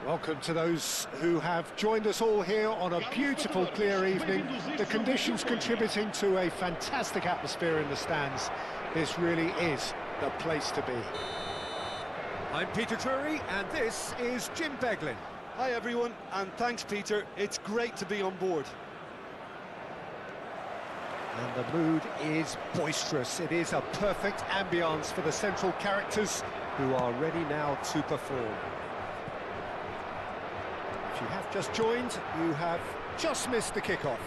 Welcome to those who have joined us all here on a beautiful, clear evening. The conditions contributing to a fantastic atmosphere in the stands. This really is the place to be. I'm Peter Drury, and this is Jim Beglin. Hi everyone, and thanks Peter. It's great to be on board. And the mood is boisterous. It is a perfect ambience for the central characters who are ready now to perform. If you have just joined, you have just missed the kickoff.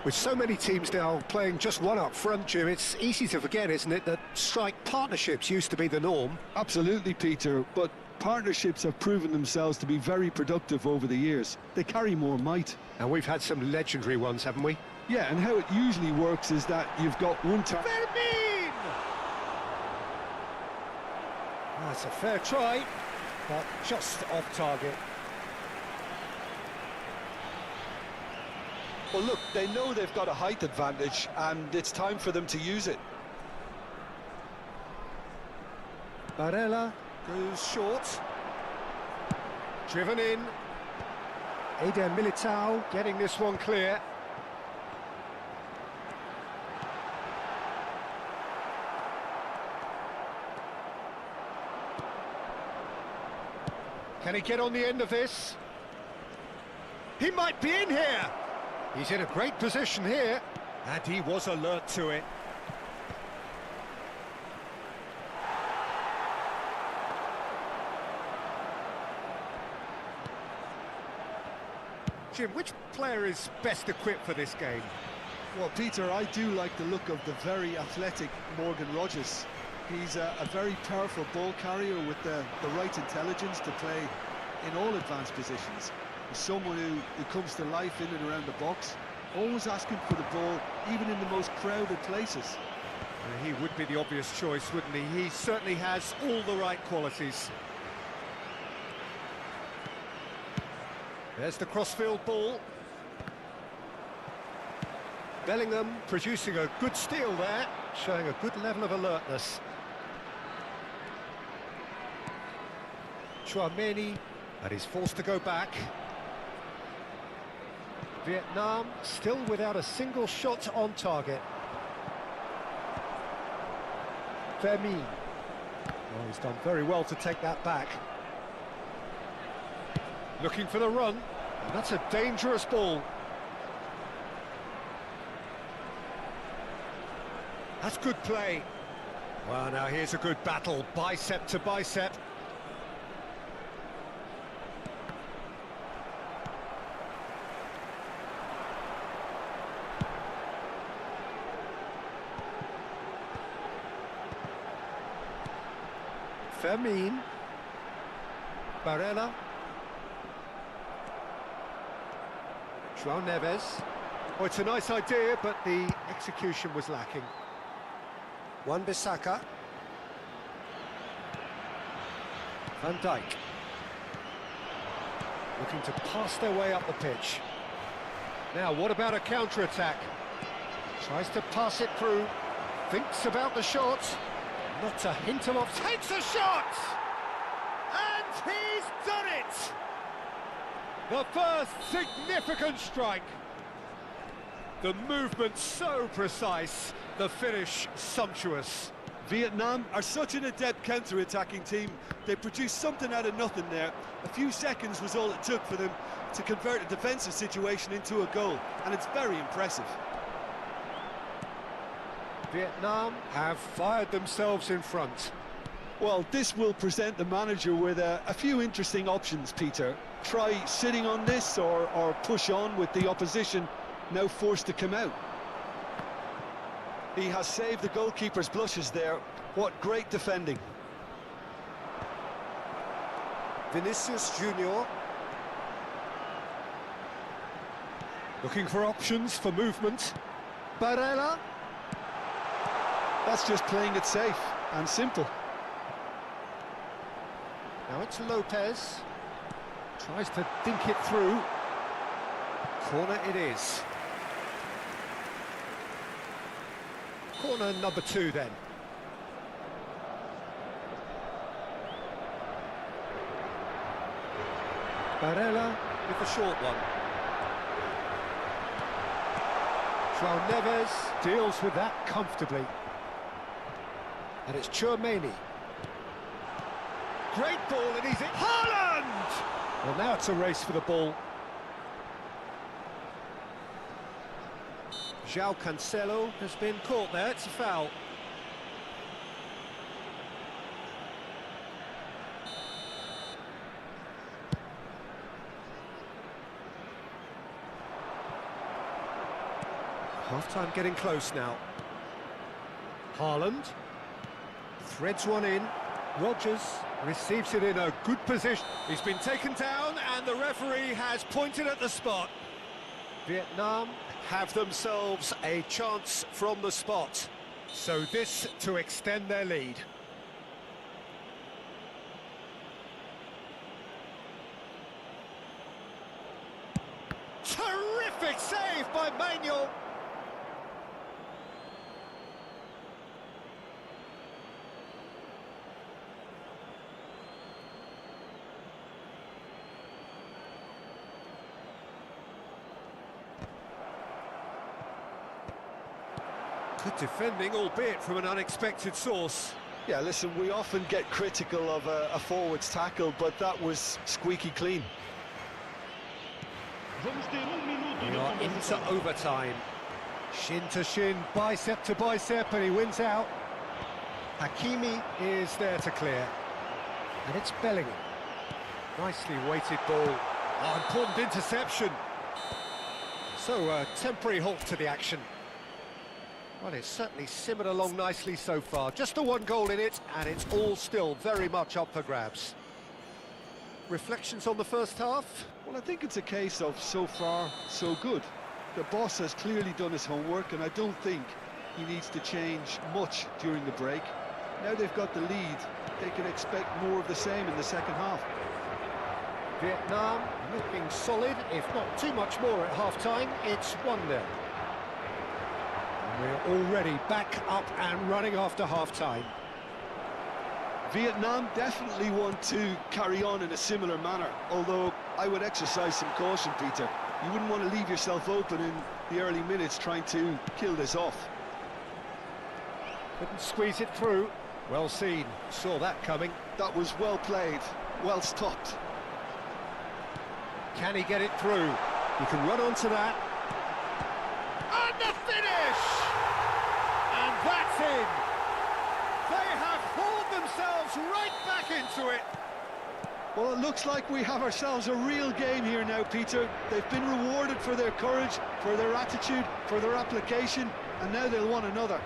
With so many teams now playing just one up front, Jim, it's easy to forget, isn't it, that strike partnerships used to be the norm. Absolutely, Peter, but partnerships have proven themselves to be very productive over the years. They carry more might. And we've had some legendary ones, haven't we? Yeah, and how it usually works is that you've got one target. Fermin! That's a fair try, but just off target. Well, look, they know they've got a height advantage, and it's time for them to use it. Barella goes short. Driven in. Eder Militao getting this one clear. Can he get on the end of this? He might be in here! He's in a great position here, and he was alert to it. Jim, which player is best equipped for this game? Well, Peter, I do like the look of the very athletic Morgan Rogers. He's a very powerful ball carrier with the right intelligence to play in all advanced positions. He's someone who comes to life in and around the box, always asking for the ball, even in the most crowded places. He would be the obvious choice, wouldn't he? He certainly has all the right qualities. There's the crossfield ball. Bellingham producing a good steal there, showing a good level of alertness. Chouameni, and he's forced to go back. Vietnam still without a single shot on target. Fermin. Oh, he's done very well to take that back. Looking for the run, and that's a dangerous ball. That's good play. Well, now here's a good battle, bicep to bicep. Fermin. Barella. João Neves. Oh, it's a nice idea, but the execution was lacking. Wan-Bissaka. Van Dijk. Looking to pass their way up the pitch. Now, what about a counter-attack? Tries to pass it through. Thinks about the shot. Not a hint of off. Takes a shot! And he's done it! The first significant strike. The movement so precise, the finish sumptuous. Vietnam are such an adept counter-attacking team. They produced something out of nothing there. A few seconds was all it took for them to convert a defensive situation into a goal, and it's very impressive. Vietnam have fired themselves in front. Well, this will present the manager with a few interesting options, Peter. Try sitting on this or push on with the opposition now forced to come out. He has saved the goalkeeper's blushes there. What great defending. Vinicius Junior. Looking for options for movement. Barella. That's just playing it safe and simple. Now it's Lopez. Tries to dink it through. Corner it is. Corner number 2 then. Barella with the short one. João Neves deals with that comfortably. And it's Tchouaméni. Great ball, and he's in. Haaland! Well, now it's a race for the ball. João Cancelo has been caught there, it's a foul. Half-time getting close now. Haaland threads one in. Rodgers receives it in a good position. He's been taken down and the referee has pointed at the spot. Vietnam have themselves a chance from the spot. So this to extend their lead. Terrific save by Manuel. Good defending, albeit from an unexpected source. Yeah, listen, we often get critical of a forward's tackle, but that was squeaky clean. We are into overtime. Shin to shin, bicep to bicep, and he wins out. Hakimi is there to clear. And it's Bellingham. Nicely weighted ball. Oh, important interception. So, a temporary halt to the action. Well, it's certainly simmered along nicely so far. Just the one goal in it, and it's all still very much up for grabs. Reflections on the first half? Well, I think it's a case of so far, so good. The boss has clearly done his homework, and I don't think he needs to change much during the break. Now they've got the lead, they can expect more of the same in the second half. Vietnam looking solid, if not too much more at half-time. It's 1-0. We're already back up and running after half-time. Vietnam definitely want to carry on in a similar manner, although I would exercise some caution, Peter. You wouldn't want to leave yourself open in the early minutes trying to kill this off. Couldn't squeeze it through. Well seen, saw that coming. That was well played, well stopped. Can he get it through? He can run onto that. And the finish! And that's in! They have hauled themselves right back into it. Well, it looks like we have ourselves a real game here now, Peter. They've been rewarded for their courage, for their attitude, for their application, and now they'll want another.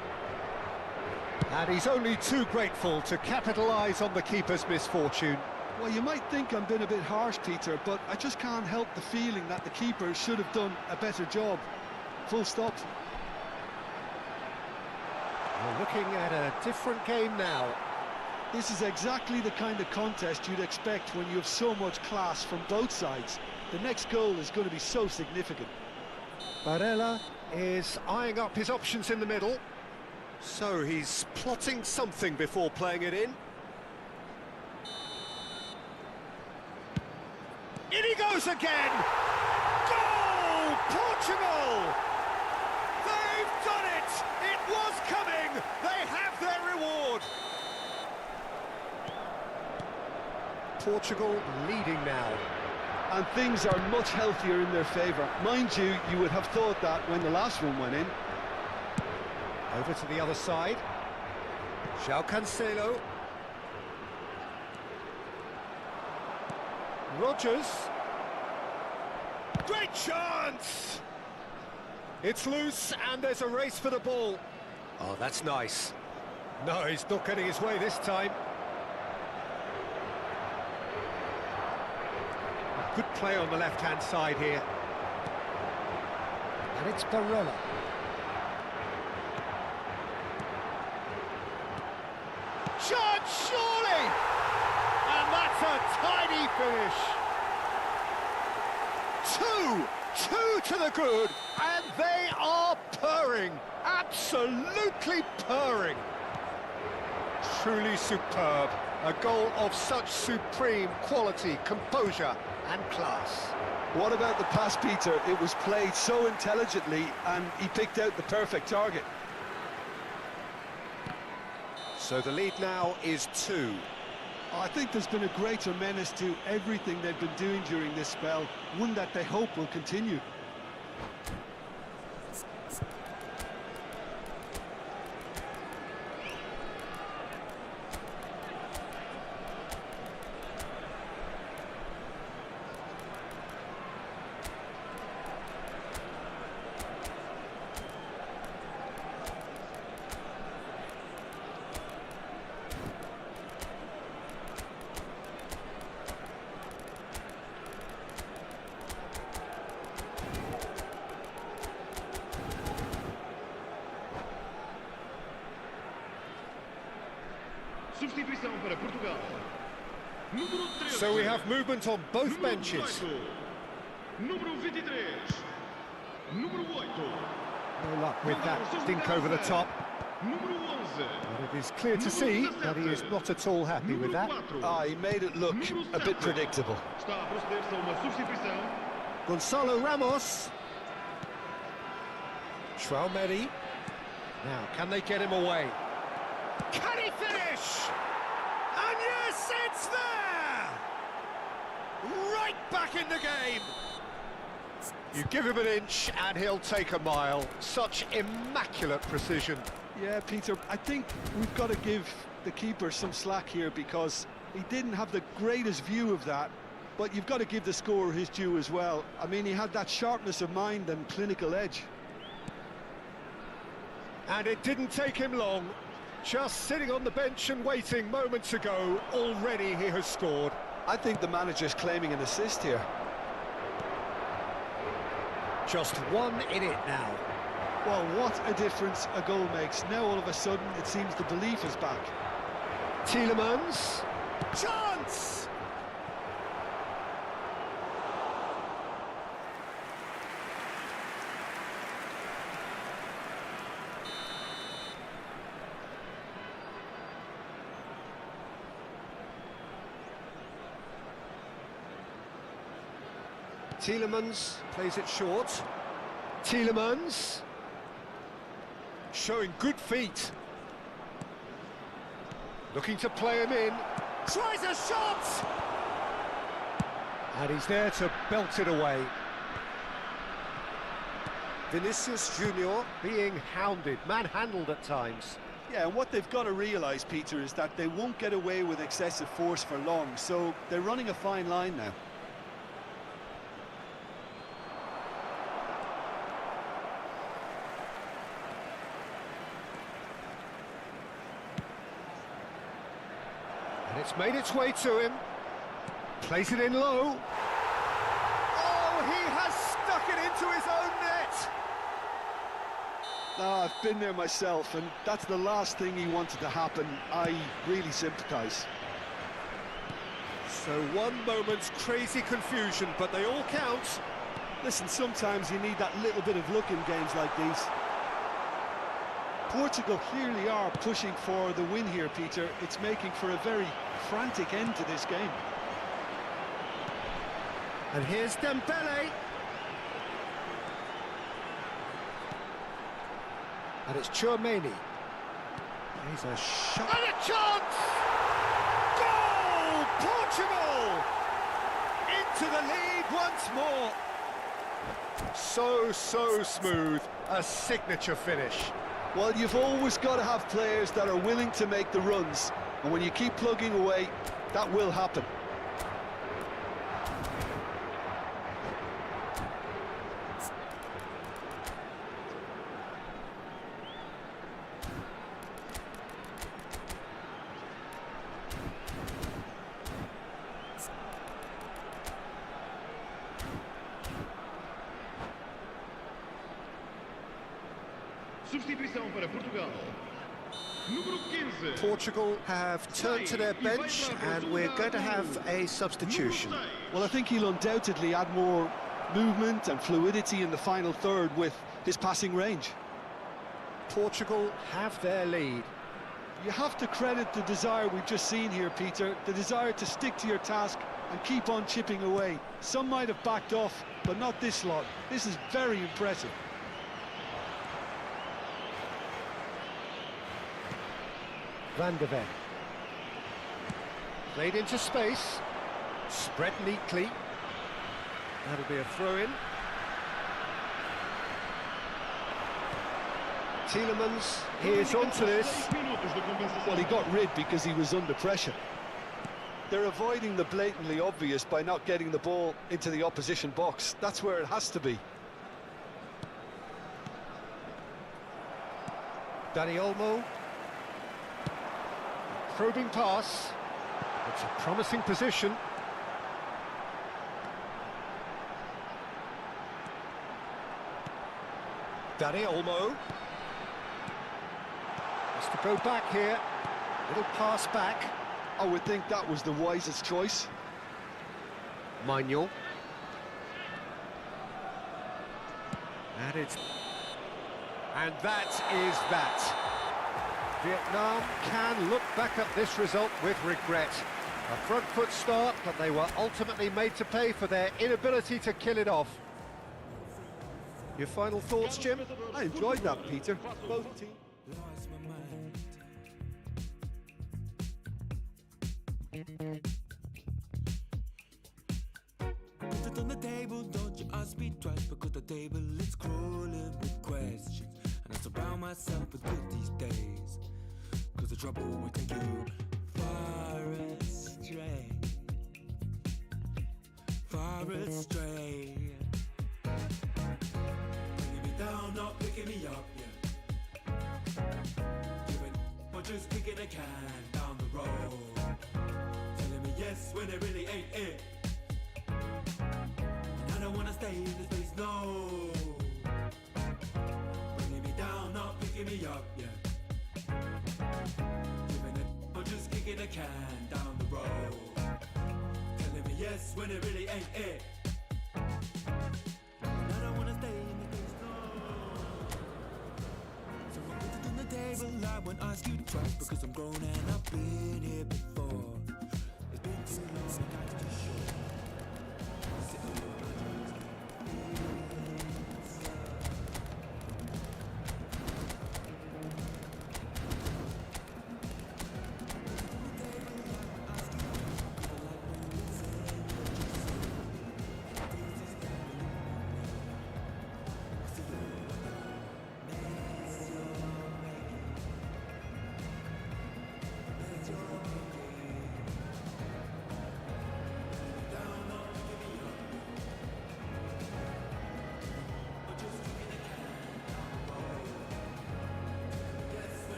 And he's only too grateful to capitalise on the keeper's misfortune. Well, you might think I'm being a bit harsh, Peter, but I just can't help the feeling that the keeper should have done a better job. Full stop. We're looking at a different game now. This is exactly the kind of contest you'd expect when you have so much class from both sides. The next goal is going to be so significant. Barella is eyeing up his options in the middle. So he's plotting something before playing it in. In he goes again! Goal! Portugal! They've done it! It was coming! They have their reward! Portugal leading now. And things are much healthier in their favour. Mind you, you would have thought that when the last one went in. Over to the other side. João Cancelo. Rodgers. Great chance! It's loose and there's a race for the ball. Oh, that's nice. No, he's not getting his way this time. Good play on the left-hand side here. And it's Barella. Chance, surely! And that's a tidy finish. Two to the good, and they are purring, absolutely purring. Truly superb. A goal of such supreme quality, composure and class. What about the pass, Peter? It was played so intelligently and he picked out the perfect target. So the lead now is 2. I think there's been a greater menace to everything they've been doing during this spell, one that they hope will continue. Substituição para Portugal. Número 13. So we have movement on both Número benches. 18. Número 23. Número 8. No luck with that dink over the top. Número 11. But it is clear to see that he is not at all happy with that. He made it look a bit predictable. Está a proceder-se a uma substituição. Gonzalo Ramos. Traumeri. Now, can they get him away? Can he finish? And yes, it's there! Right back in the game! You give him an inch and he'll take a mile. Such immaculate precision. Yeah, Peter, I think we've got to give the keeper some slack here because he didn't have the greatest view of that, but you've got to give the scorer his due as well. I mean, he had that sharpness of mind and clinical edge. And it didn't take him long. Just sitting on the bench and waiting moments ago, already he has scored. I think the manager's claiming an assist here. Just one in it now. Well, what a difference a goal makes. Now all of a sudden it seems the belief is back. Tielemans. Chance! Tielemans plays it short. Tielemans showing good feet. Looking to play him in. Tries a shot! And he's there to belt it away. Vinicius Junior being hounded, manhandled at times. Yeah, and what they've got to realise, Peter, is that they won't get away with excessive force for long, so they're running a fine line now. And it's made its way to him. Plays it in low. Oh, he has stuck it into his own net! I've been there myself, and that's the last thing he wanted to happen. I really sympathise. So one moment's crazy confusion, but they all count. Listen, sometimes you need that little bit of luck in games like these. Portugal clearly are pushing for the win here, Peter. It's making for a very frantic end to this game. And here's Dembele. And it's Tchouaméni. He's a shot. And a chance! Goal! Portugal! Into the lead once more. So smooth. A signature finish. Well, you've always got to have players that are willing to make the runs. And when you keep plugging away, that will happen. Substituição para Portugal. Número 15. Portugal have turned to their bench and we're going to have a substitution. Well, I think he'll undoubtedly add more movement and fluidity in the final third with his passing range. Portugal have their lead. You have to credit the desire we've just seen here, Peter, the desire to stick to your task and keep on chipping away. Some might have backed off, but not this lot. This is very impressive. Van de Ven. Played into space. Spread neatly. That'll be a throw-in. Tielemans, he is onto this. Well, he got rid because he was under pressure. They're avoiding the blatantly obvious by not getting the ball into the opposition box. That's where it has to be. Dani Olmo. Probing pass. It's a promising position. Dani Olmo. Has to go back here. Little pass back. I would think that was the wisest choice. Manuel. And that is that. Vietnam can look back at this result with regret. A front foot start, but they were ultimately made to pay for their inability to kill it off. Your final thoughts, Jim? I enjoyed that, Peter. Both teams. Put it on the table, don't you ask me twice, because the table is crawling with questions, and I surround myself with good these days, because the trouble will take you far astray, far astray. Bringing me down, not picking me up, yeah. Giving, or just kicking a can down the road. Telling me yes when it really ain't it. And I don't wanna stay in this place, no. Bringing me down, not picking me up, yeah. Giving it, or just kicking a can down the road. Telling me yes when it really ain't it. And I don't wanna stay in this place, no. So I put it on the table, I won't ask you twice, because I'm grown and I've been here before. It's been too long, life's too short. Sit on your dreams.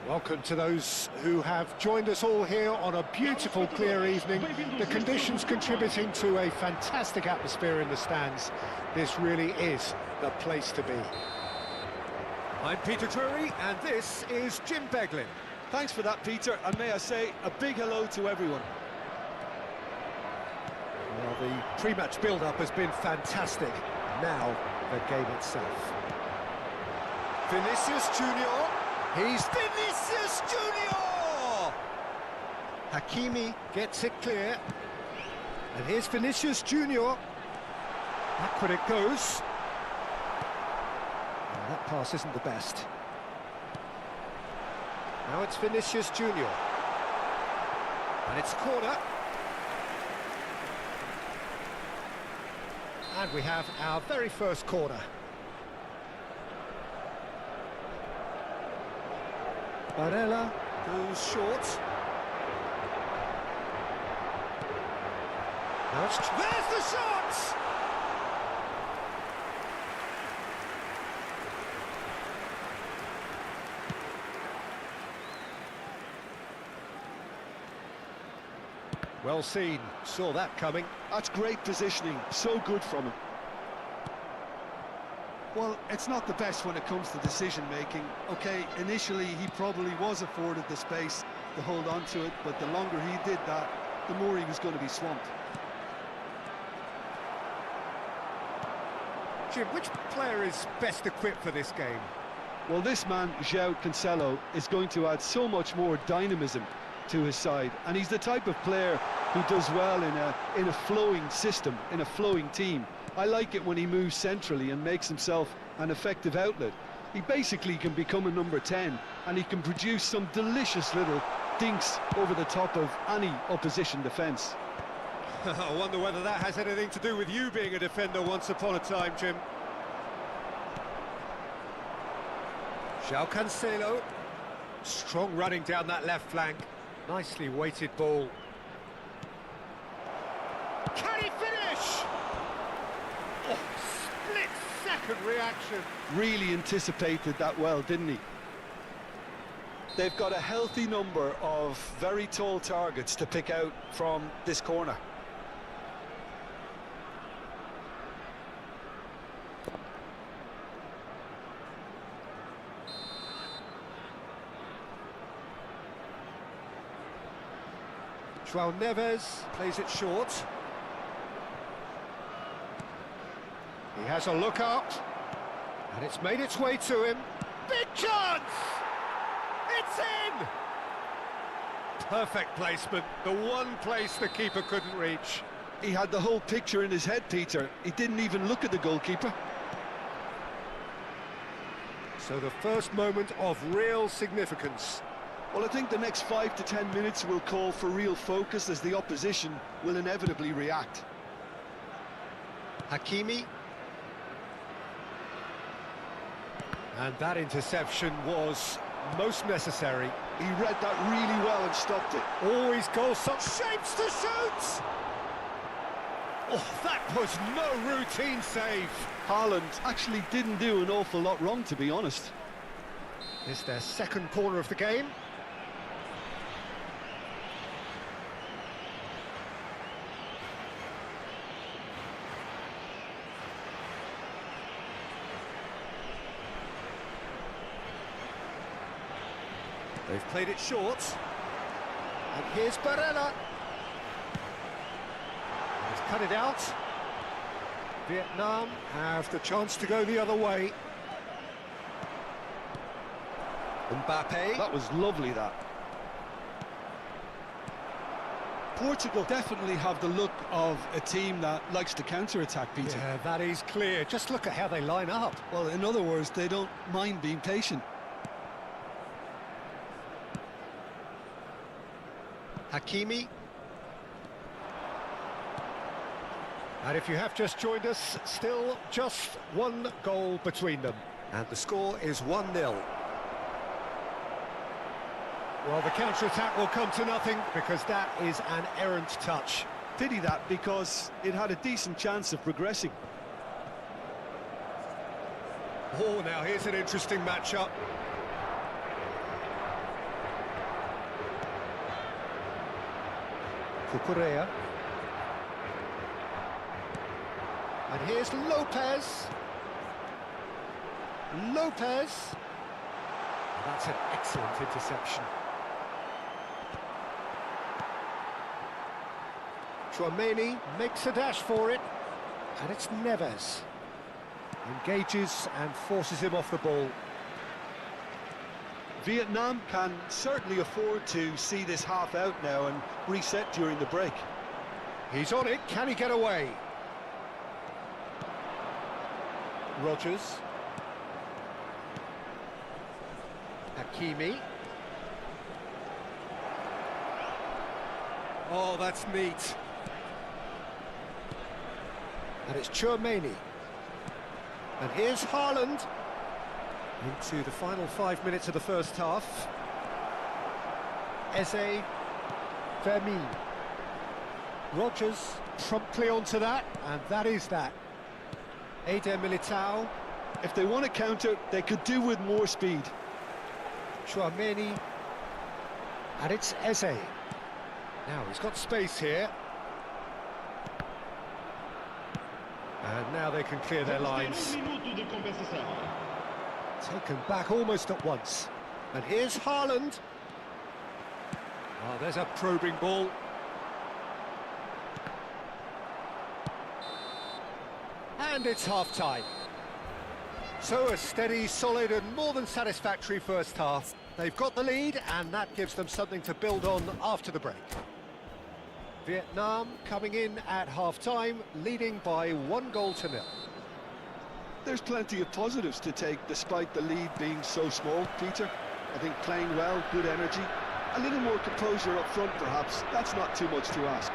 Welcome to those who have joined us all here on a beautiful, clear evening. The conditions contributing to a fantastic atmosphere in the stands. This really is the place to be. I'm Peter Drury, and this is Jim Beglin. Thanks for that, Peter, and may I say a big hello to everyone. Well, the pre-match build-up has been fantastic. Now, the game itself. Vinicius Junior. He's Vinicius Junior! Hakimi gets it clear. And here's Vinicius Junior. Backward it goes. And that pass isn't the best. Now it's Vinicius Junior. And it's corner. And we have our very first corner. Barella goes short. There's the shot! Well seen, saw that coming. That's great positioning, so good from him. Well, it's not the best when it comes to decision-making. Okay, initially he probably was afforded the space to hold on to it, but the longer he did that, the more he was going to be swamped. Jim, which player is best equipped for this game? Well, this man, João Cancelo, is going to add so much more dynamism to his side, and he's the type of player who does well in a flowing system, in a flowing team. I like it when he moves centrally and makes himself an effective outlet. He basically can become a number 10, and he can produce some delicious little dinks over the top of any opposition defence. I wonder whether that has anything to do with you being a defender once upon a time, Jim. João Cancelo, strong running down that left flank. Nicely weighted ball. Can he finish? Oh, split-second reaction. Really anticipated that well, didn't he? They've got a healthy number of very tall targets to pick out from this corner. João Neves plays it short. He has a look up, and it's made its way to him. Big chance! It's in! Perfect placement, the one place the keeper couldn't reach. He had the whole picture in his head, Peter. He didn't even look at the goalkeeper. So the first moment of real significance. Well, I think the next 5 to 10 minutes will call for real focus, as the opposition will inevitably react. Hakimi. And that interception was most necessary. He read that really well and stopped it. Always goal shapes to shoot! Oh, that was no routine save. Haaland actually didn't do an awful lot wrong, to be honest. It's their second corner of the game. They've played it short. And here's Barella. He's cut it out. Vietnam have the chance to go the other way. Mbappe. That was lovely, that. Portugal definitely have the look of a team that likes to counter-attack, Peter. Yeah, that is clear. Just look at how they line up. Well, in other words, they don't mind being patient. Hakimi. And if you have just joined us, still just one goal between them. And the score is 1-0. Well, the counter-attack will come to nothing because that is an errant touch. Pity that, because it had a decent chance of progressing. Oh, now here's an interesting matchup. Cucurella. And here's Lopez. Lopez. That's an excellent interception. Tchouaméni makes a dash for it. And it's Neves. Engages and forces him off the ball. Vietnam can certainly afford to see this half out now and reset during the break. He's on it, can he get away? Rodgers. Hakimi. Oh, that's neat. And it's Tchouaméni. And here's Haaland. Into the final 5 minutes of the first half. Eze Vermeer. Rodgers promptly onto that, and that is that. Eder Militao, If they want to counter, they could do with more speed. Chouameni, and it's Eze. Now he's got space here. And now they can clear their lines. Minuto de compensação. Taken back almost at once. And here's Haaland. Oh, there's a probing ball. And it's half-time. So a steady, solid and more than satisfactory first half. They've got the lead and that gives them something to build on after the break. Vietnam coming in at half-time, leading by 1-0. There's plenty of positives to take despite the lead being so small, Peter. I think playing well, good energy, a little more composure up front perhaps. That's not too much to ask.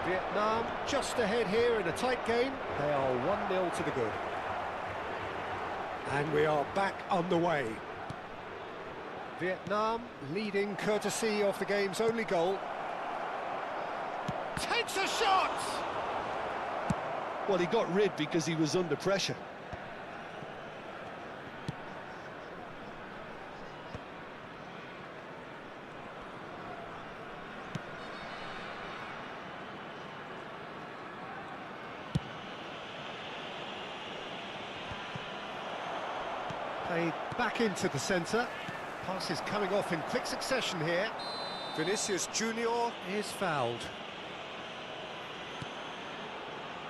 Vietnam just ahead here in a tight game. They are 1-0 to the good. And we are back underway. Vietnam leading courtesy of the game's only goal. Takes a shot! Well, he got rid because he was under pressure. Played back into the centre. Pass is coming off in quick succession here. Vinicius Junior is fouled.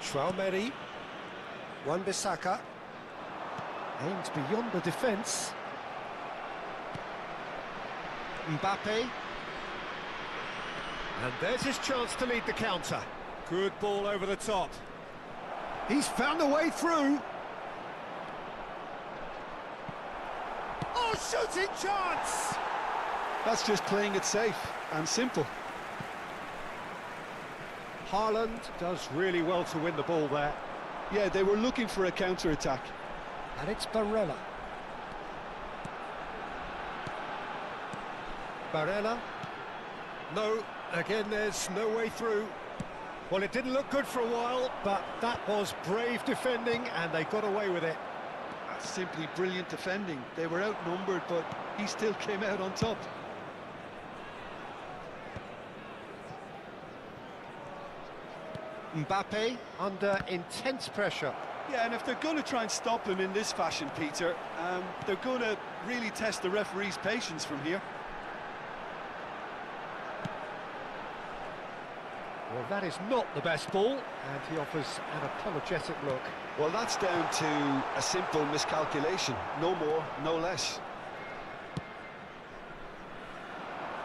Chouameni, Wan-Bissaka, aimed beyond the defence. Mbappe, and there's his chance to lead the counter. Good ball over the top. He's found a way through. Oh, shooting chance! That's just playing it safe and simple. Haaland does really well to win the ball there. Yeah, they were looking for a counter-attack. And it's Barella. Barella. No, again there's no way through. Well, it didn't look good for a while, but that was brave defending and they got away with it. That's simply brilliant defending. They were outnumbered, but he still came out on top. Mbappe under intense pressure. Yeah, and if they're going to try and stop him in this fashion, Peter, they're going to really test the referee's patience from here. Well, that is not the best ball, and he offers an apologetic look. Well, that's down to a simple miscalculation. No more, no less.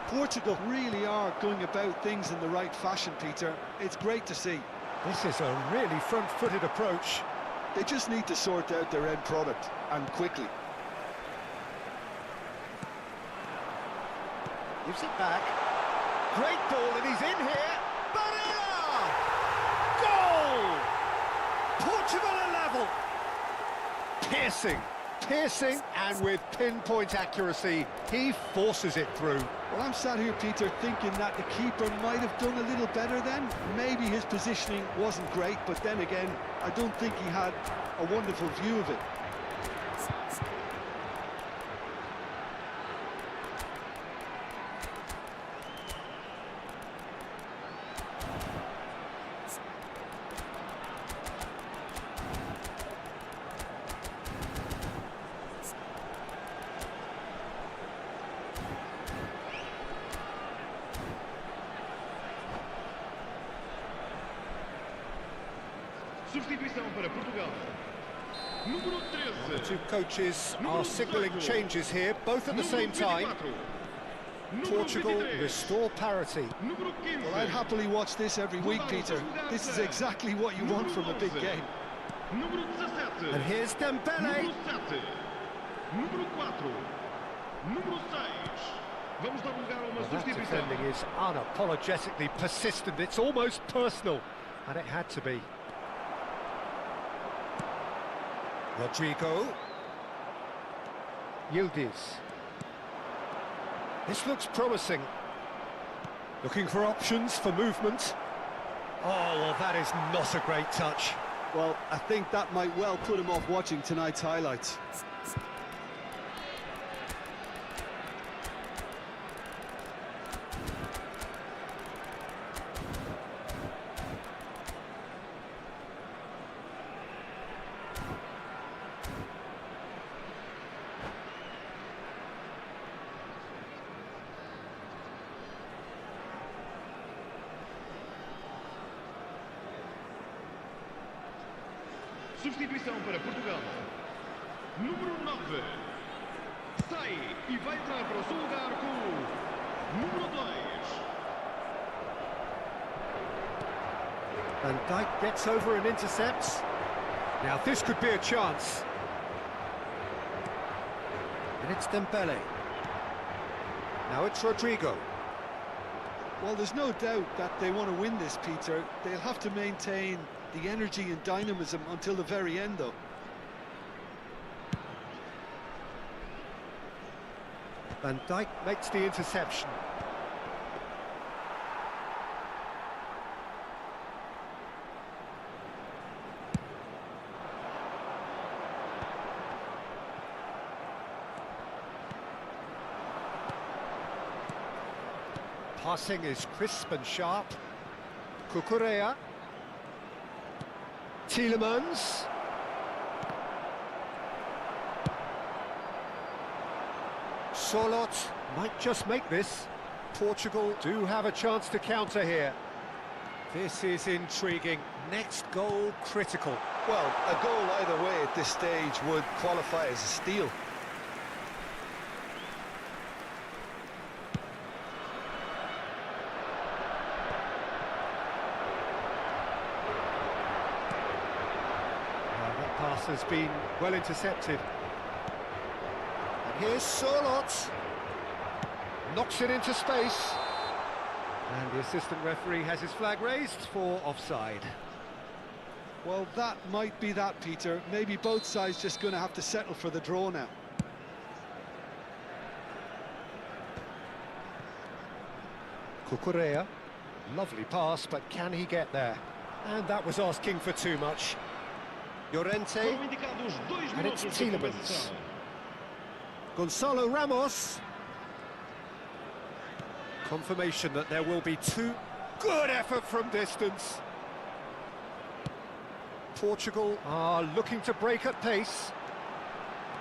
Portugal really are going about things in the right fashion, Peter. It's great to see. This is a really front-footed approach. They just need to sort out their end product, and quickly. Gives it back. Great ball, and he's in here. Barella! Goal! Portugal are level. Piercing, and with pinpoint accuracy, he forces it through. Well, I'm sat here, Peter, thinking that the keeper might have done a little better then. Maybe his positioning wasn't great, but then again, I don't think he had a wonderful view of it. Substituição para Portugal. Número 13. The two coaches are signalling changes here, both at the same time. Portugal restore parity. Número 15. Well, I'd happily watch this every week, Peter. This is exactly what you want from a big game. Número 17. And here's Dembele. Número 7. Número 4. Número 6. Vamos dar lugar a uma Well, that substituição. defending is unapologetically persistent. It's almost personal, and it had to be. Rodrigo. Yildiz. This looks promising. Looking for options for movement. Oh, well, that is not a great touch. Well, I think that might well put him off watching tonight's highlights. Substituição para Portugal. Número 9. Sai e vai entrar para o seu lugar com o número 2. Van Dijk gets over and intercepts. Now this could be a chance. And it's Dembele. Now it's Rodrigo. Well, there's no doubt that they want to win this, Peter. They'll have to maintain the energy and dynamism until the very end, though. Van Dijk makes the interception. Passing is crisp and sharp. Cucurella. Tielemans. Sorloth might just make this. Portugal do have a chance to counter here. This is intriguing. Next goal critical. Well, a goal either way at this stage would qualify as a steal. That pass has been well intercepted. And here's Sorloth. Knocks it into space. And the assistant referee has his flag raised for offside. Well, that might be that, Peter. Maybe both sides just going to have to settle for the draw now. Cucurella. Lovely pass, but can he get there? And that was asking for too much. Llorente. Foram indicados 2 And it's minutos de Tielemans. compensação. Gonzalo Ramos. Confirmation that there will be two. Good effort from distance. Portugal are looking to break at pace.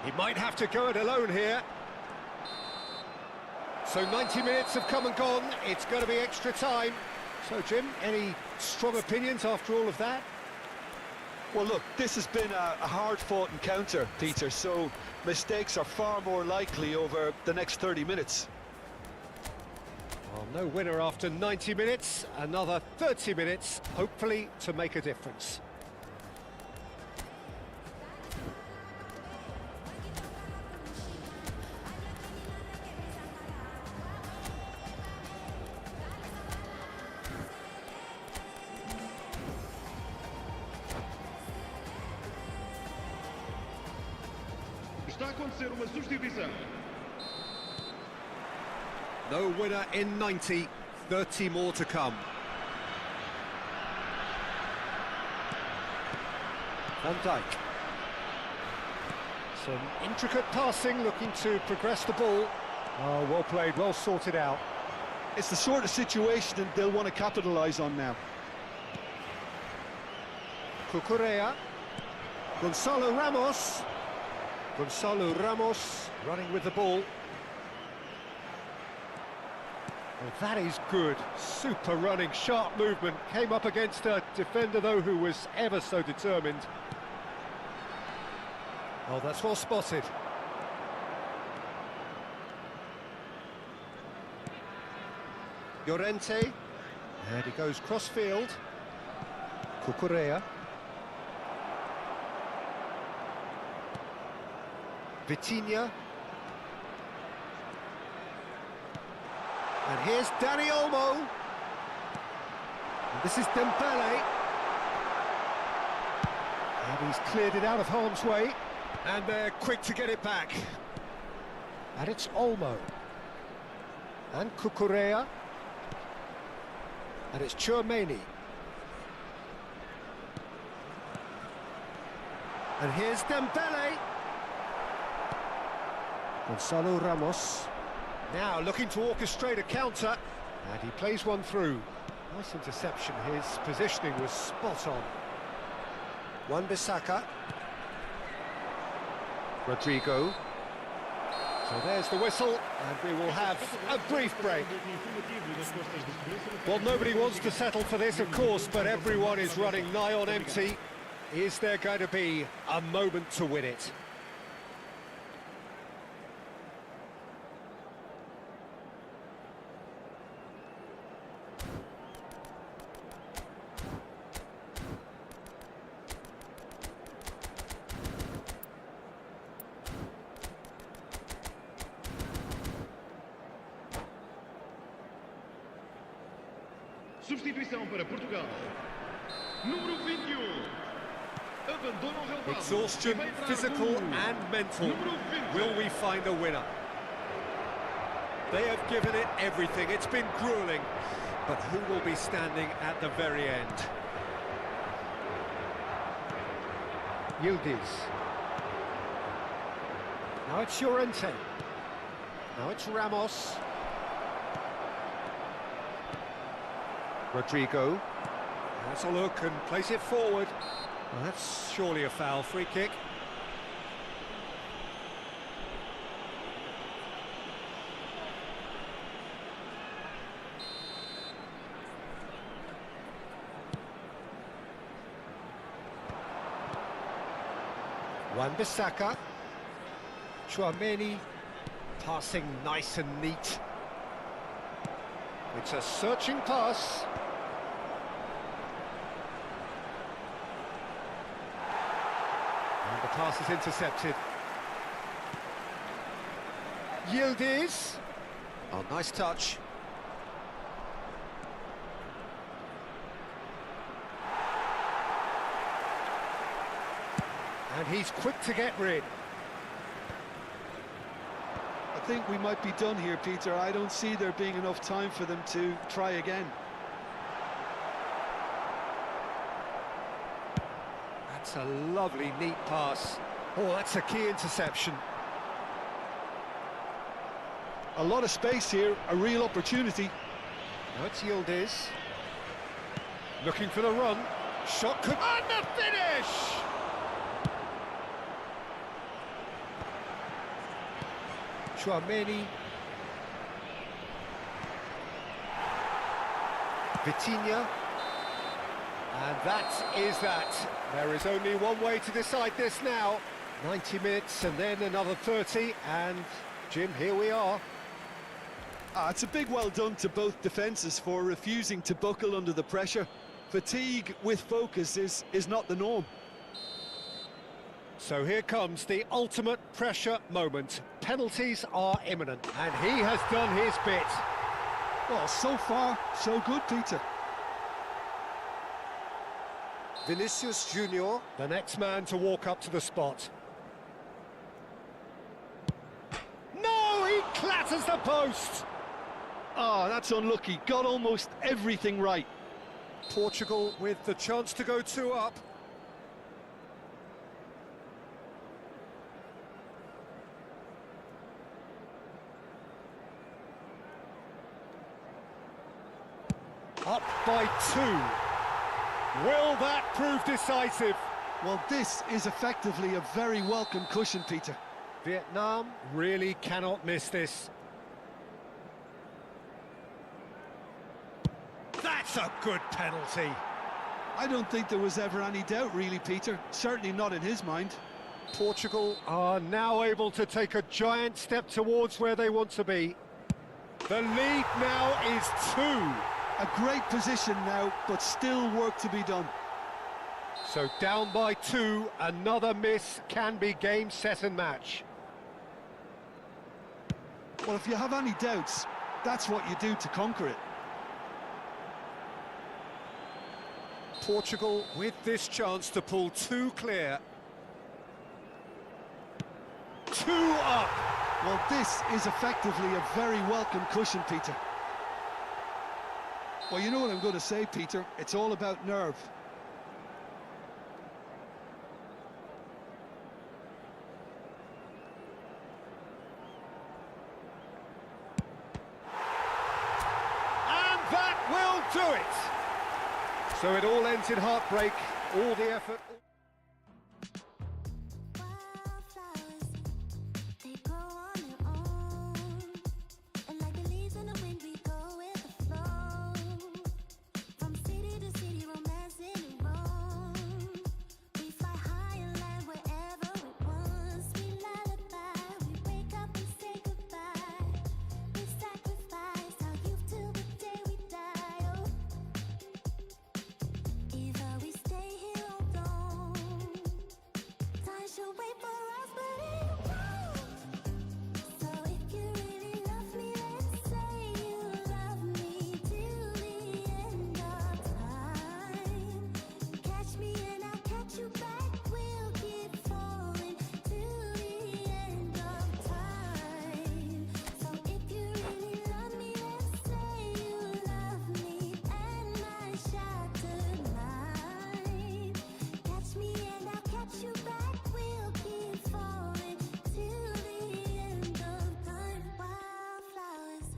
He might have to go it alone here. So 90 minutes have come and gone. It's going to be extra time. So, Jim, any strong opinions after all of that? Well, look, this has been a hard-fought encounter, Peter, so mistakes are far more likely over the next 30 minutes. Well, no winner after 90 minutes. Another 30 minutes, hopefully, to make a difference. Está a acontecer uma substituição. No winner in 90, 30 more to come. Van Dijk. Some intricate passing, looking to progress the ball. Oh, well played, well sorted out. It's the sort of situation that they'll want to capitalise on now. Cucurella. Gonzalo Ramos. Gonzalo Ramos running with the ball. Well, that is good. Super running, sharp movement. Came up against a defender, though, who was ever so determined. Oh, that's well spotted. Llorente. And he goes cross-field. Cucurella. Vitinha. And here's Dani Olmo. And this is Dembele. And he's cleared it out of harm's way. And they're quick to get it back. And it's Olmo. And Cucurella. And it's Tchouaméni. And here's Dembele. Gonzalo Ramos. Now looking to orchestrate a counter. And he plays one through. Nice interception. His positioning was spot on. Wan-Bissaka. Rodrigo. So there's the whistle, and we will have a brief break. Well, nobody wants to settle for this, of course, but everyone is running nigh on empty. Is there going to be a moment to win it? Substituição para Portugal. Número 21. Abandona o relvado. Exhaustion, physical and mental. Will we find a winner? They have given it everything. It's been grueling. But who will be standing at the very end? Yildiz. Now it's Llorente. Now it's Ramos. Rodrigo has a look and plays it forward. Well, that's surely a foul. Free kick. Wan-Bissaka. Tchouaméni passing nice and neat. It's a searching pass. And the pass is intercepted. Yildiz. Oh, nice touch. And he's quick to get rid. I think we might be done here, Peter. I don't see there being enough time for them to try again. That's a lovely, neat pass. Oh, that's a key interception. A lot of space here, a real opportunity. Now it's Yildiz. Looking for the run. Shot could... And the finish! Tchouaméni. Vitinha. And that is that. There is only one way to decide this now. 90 minutes and then another 30, and Jim, here we are. It's a big well done to both defences for refusing to buckle under the pressure. Fatigue with focus is not the norm. So here comes the ultimate pressure moment. Penalties are imminent, and he has done his bit. Well, so far, so good, Peter. Vinicius Junior, the next man to walk up to the spot. No, he clatters the post! Oh, that's unlucky. Got almost everything right. Portugal with the chance to go 2 up. Up by 2. Will that prove decisive? Well, this is effectively a very welcome cushion, Peter. Vietnam really cannot miss this. That's a good penalty. I don't think there was ever any doubt, really, Peter. Certainly not in his mind. Portugal are now able to take a giant step towards where they want to be. The lead now is 2. A great position now, but still work to be done. So down by 2, another miss can be game, set and match. Well, if you have any doubts, that's what you do to conquer it. Portugal with this chance to pull 2 clear. 2 up. Well, this is effectively a very welcome cushion, Peter. Well, you know what I'm going to say, Peter. It's all about nerve. do it! So it all ends in heartbreak, all the effort. Wildflowers, they grow on their own, and like the leaves in the wind, we go with the flow. From city to city, romancing and roam. We fly high and land wherever we want. Sweet lullaby, we wake up and say goodbye. We sacrifice our youth till the day we die. Oh, either we stay here or don't. Time should wait for us, but it won't. So if you really love me, let's say you love me till the end of time. Catch me and I'll catch you back. We'll keep falling till the end of time. So if you really love me, let's say you love me and my shattered mind. Catch me and I'll catch you back. We'll keep falling till the end of time. Wildflowers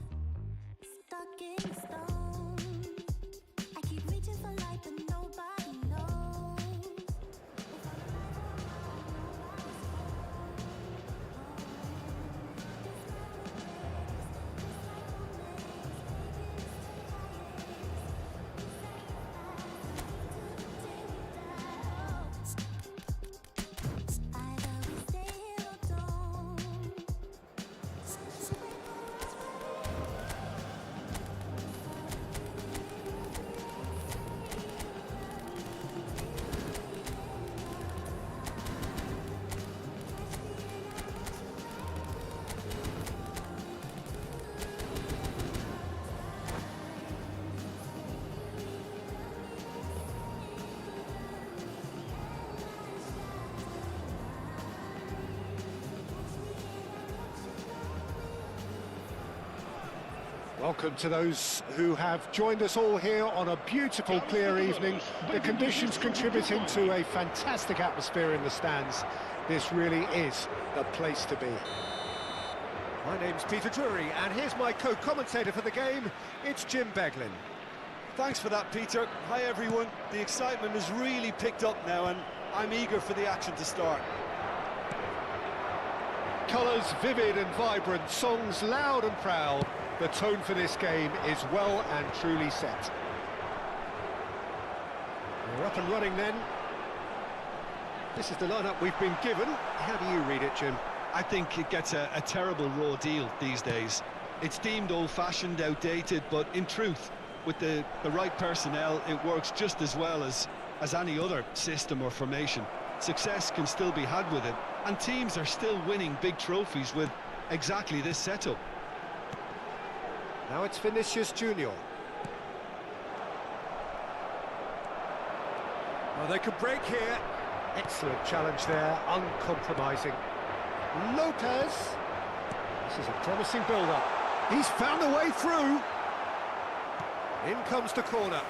stuck in stone. I keep reaching for light, but nobody knows if I'm alive or either we stay here or don't. Welcome to those who have joined us all here on a beautiful, clear evening. The conditions contributing to a fantastic atmosphere in the stands. This really is the place to be. My name's Peter Drury, and here's my co-commentator for the game. It's Jim Beglin. Thanks for that, Peter. Hi, everyone. The excitement has really picked up now, and I'm eager for the action to start. Colours vivid and vibrant, songs loud and proud. The tone for this game is well and truly set. We're up and running then. This is the lineup we've been given. How do you read it, Jim? I think it gets a terrible raw deal these days. It's deemed old-fashioned, outdated, but in truth, with the right personnel, it works just as well as any other system or formation. Success can still be had with it, and teams are still winning big trophies with exactly this setup. Now it's Vinicius Junior. Well, they could break here. Excellent challenge there, uncompromising. Lopez. This is a promising build-up. He's found a way through. In comes the corner.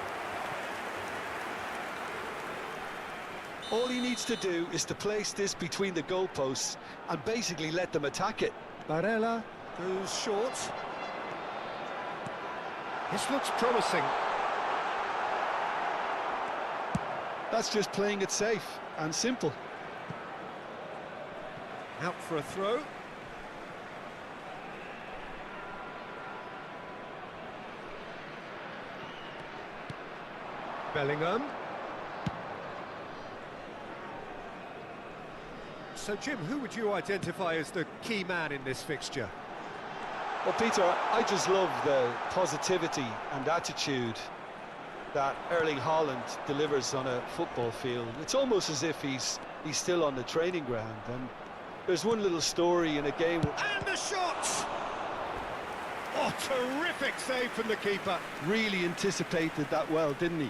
All he needs to do is to place this between the goalposts and basically let them attack it. Barella goes short. This looks promising. That's just playing it safe and simple. Out for a throw. Bellingham. So, Jim, who would you identify as the key man in this fixture? Well, Peter, I just love the positivity and attitude that Erling Haaland delivers on a football field. It's almost as if he's still on the training ground. And there's one little story in a game. And the shot! Oh, terrific save from the keeper. Really anticipated that well, didn't he?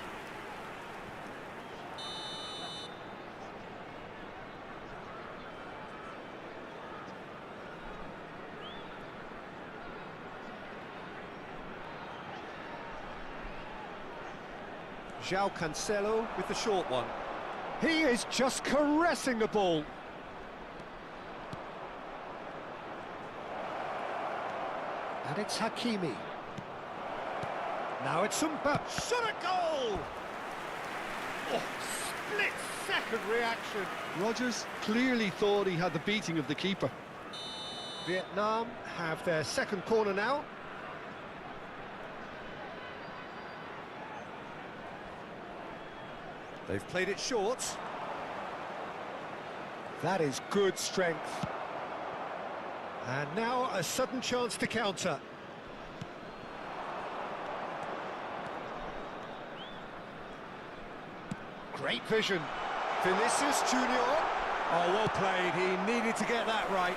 João Cancelo with the short one. He is just caressing the ball. And it's Hakimi. Now it's Sumpa. Shot a goal! Oh, split-second reaction. Rodgers clearly thought he had the beating of the keeper. Vietnam have their second corner now. They've played it short. That is good strength. And now a sudden chance to counter. Great vision. Vinicius Junior. Oh, well played. He needed to get that right.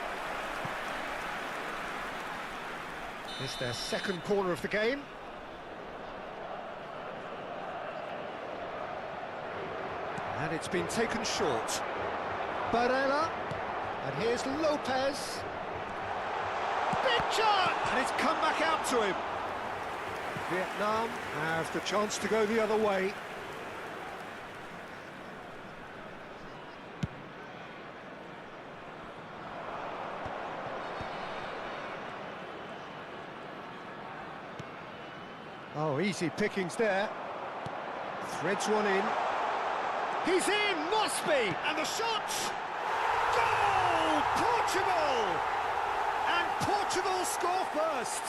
It's their second corner of the game. And it's been taken short. Barella. And here's Lopez. Big shot! And it's come back out to him. Vietnam have the chance to go the other way. Oh, easy pickings there. Threads one in. He's in! Must be! And the shot! Goal! Portugal! And Portugal score first!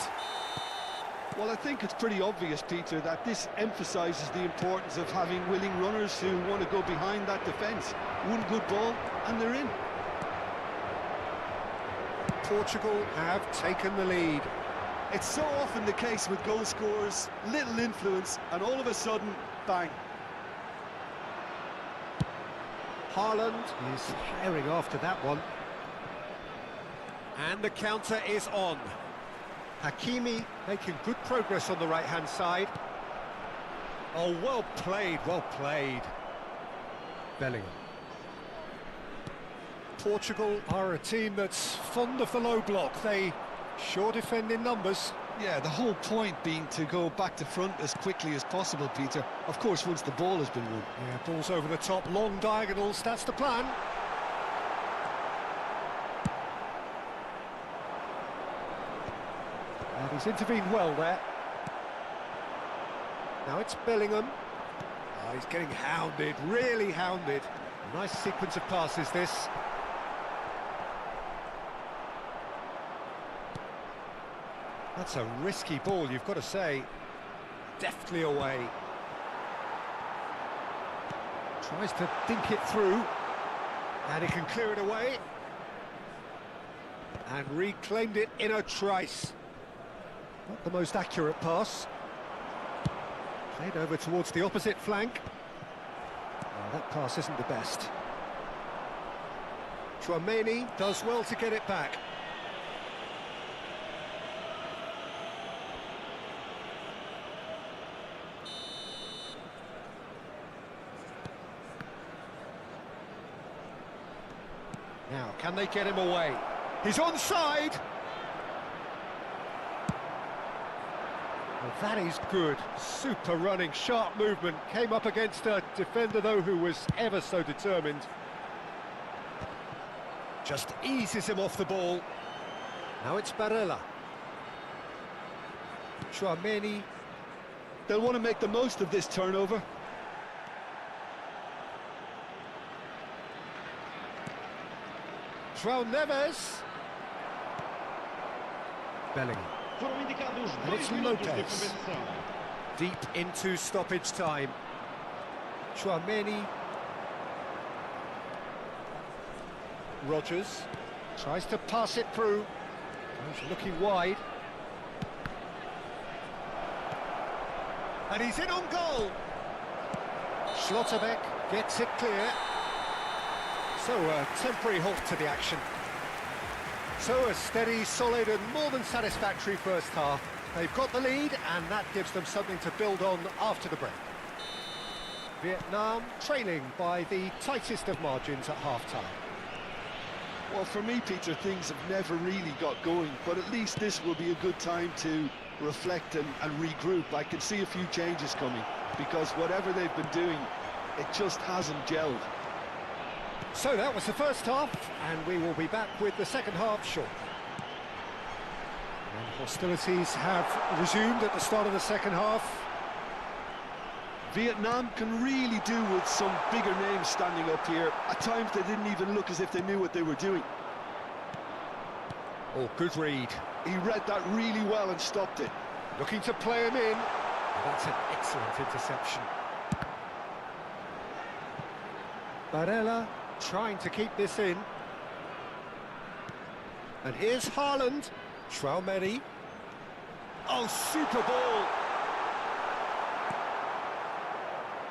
Well, I think it's pretty obvious, Peter, that this emphasises the importance of having willing runners who want to go behind that defence. One good ball, and they're in. Portugal have taken the lead. It's so often the case with goal scorers, little influence, and all of a sudden, bang. Haaland is herring after that one. And the counter is on. Hakimi making good progress on the right-hand side. Oh, well played, well played. Bellingham. Portugal are a team that's fond of the low block. They sure defend in numbers. Yeah, the whole point being to go back to front as quickly as possible, Peter. Of course, once the ball has been won. Yeah, balls over the top, long diagonals, that's the plan. And he's intervened well there. Now it's Bellingham. Oh, he's getting hounded, really hounded. Nice sequence of passes, this. That's a risky ball, you've got to say. Deftly away. Tries to dink it through. And he can clear it away. And reclaimed it in a trice. Not the most accurate pass. Played over towards the opposite flank. Oh, that pass isn't the best. Tchouaméni does well to get it back. Now, can they get him away? He's onside! Well, that is good. Super running, sharp movement. Came up against a defender, though, who was ever so determined. Just eases him off the ball. Now it's Barella. Tchouaméni. They'll want to make the most of this turnover. João Neves. Bellingham. Foram indicados And it's 2 minutos de Lopez. compensação. Deep into stoppage time. Tchouaméni. Rodgers tries to pass it through. He's looking wide. And he's in on goal. Schlotterbeck gets it clear. So a temporary halt to the action. So a steady, solid and more than satisfactory first half. They've got the lead and that gives them something to build on after the break. Vietnam trailing by the tightest of margins at half-time. Well, for me, Peter, things have never really got going, but at least this will be a good time to reflect and regroup. I can see a few changes coming, because whatever they've been doing, it just hasn't gelled. So that was the first half, and we will be back with the second half shortly. And hostilities have resumed at the start of the second half. Vietnam can really do with some bigger names standing up here. At times they didn't even look as if they knew what they were doing. Oh, good read. He read that really well and stopped it. Looking to play him in. That's an excellent interception. Barella trying to keep this in. And here's Haaland. Traumeri. Oh, super ball.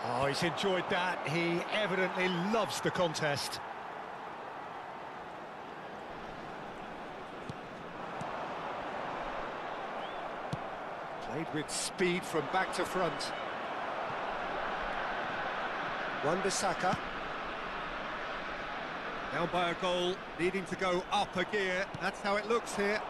Oh, he's enjoyed that. He evidently loves the contest. Played with speed from back to front. Wan-Bissaka. Down by a goal, needing to go up a gear. That's how it looks here.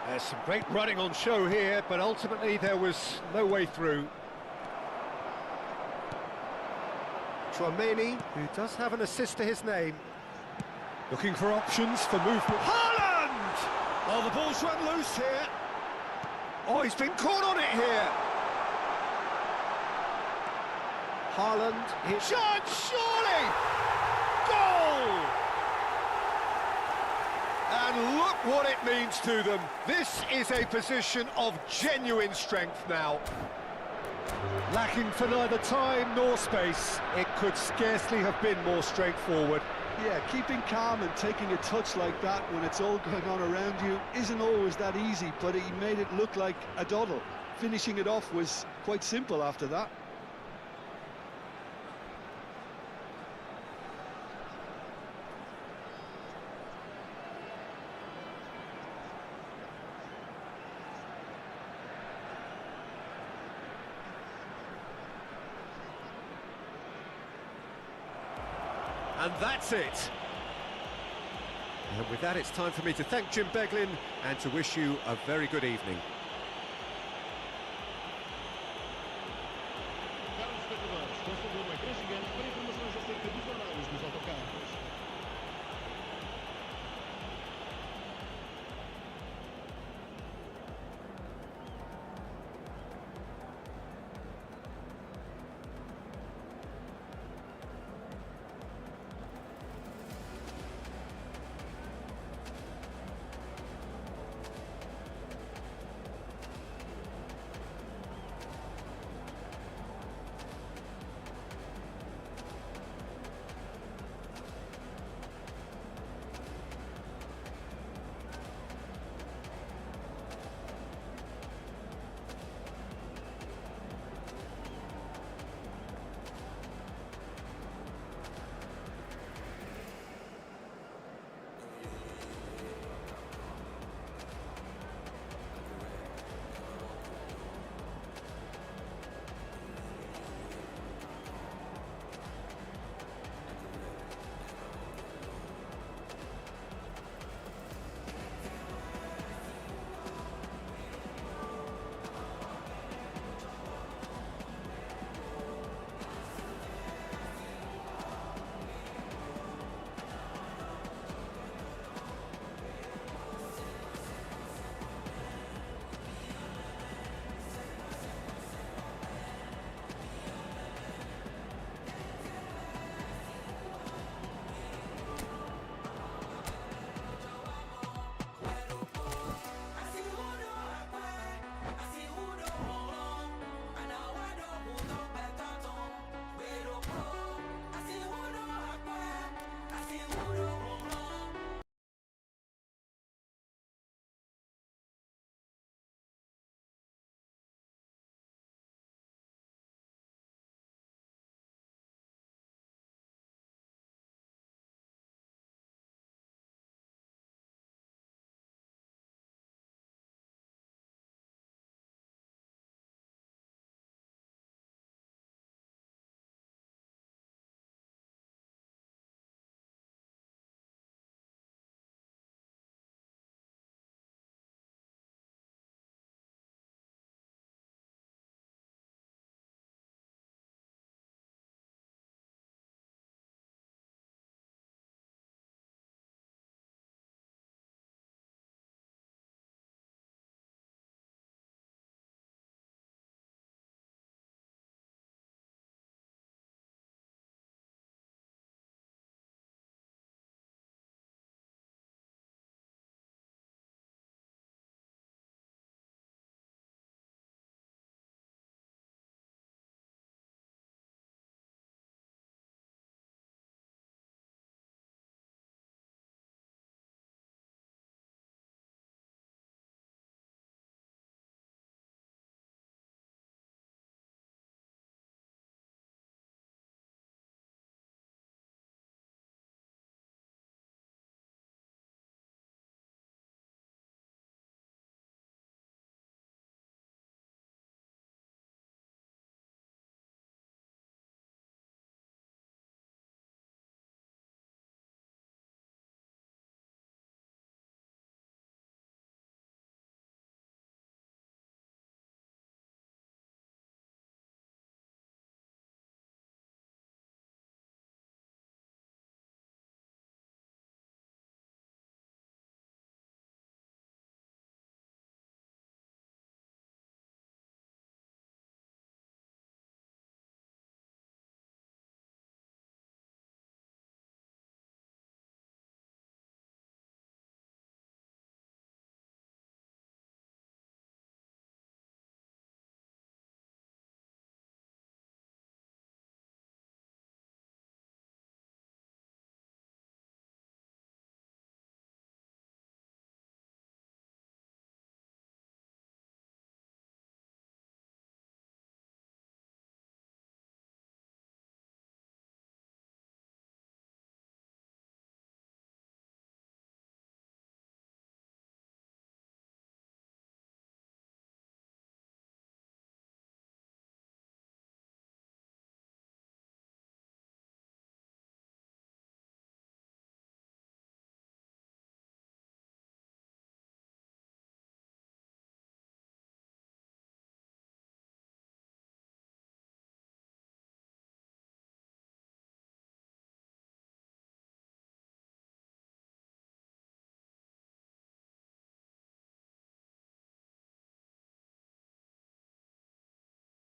There's some great running on show here, but ultimately there was no way through. Traumeri, who does have an assist to his name. Looking for options for movement. Haaland! Oh, the ball's run loose here. Oh, he's been caught on it here. Haaland, his shot, surely! Goal! And look what it means to them. This is a position of genuine strength now. Lacking for neither time nor space. It could scarcely have been more straightforward. Yeah, keeping calm and taking a touch like that when it's all going on around you isn't always that easy, but he made it look like a doddle. Finishing it off was quite simple after that. And that's it. And with that, it's time for me to thank Jim Beglin and to wish you a very good evening. Caros espectadores, consultem o ecrã gigante para informações acerca dos horários dos autocarros.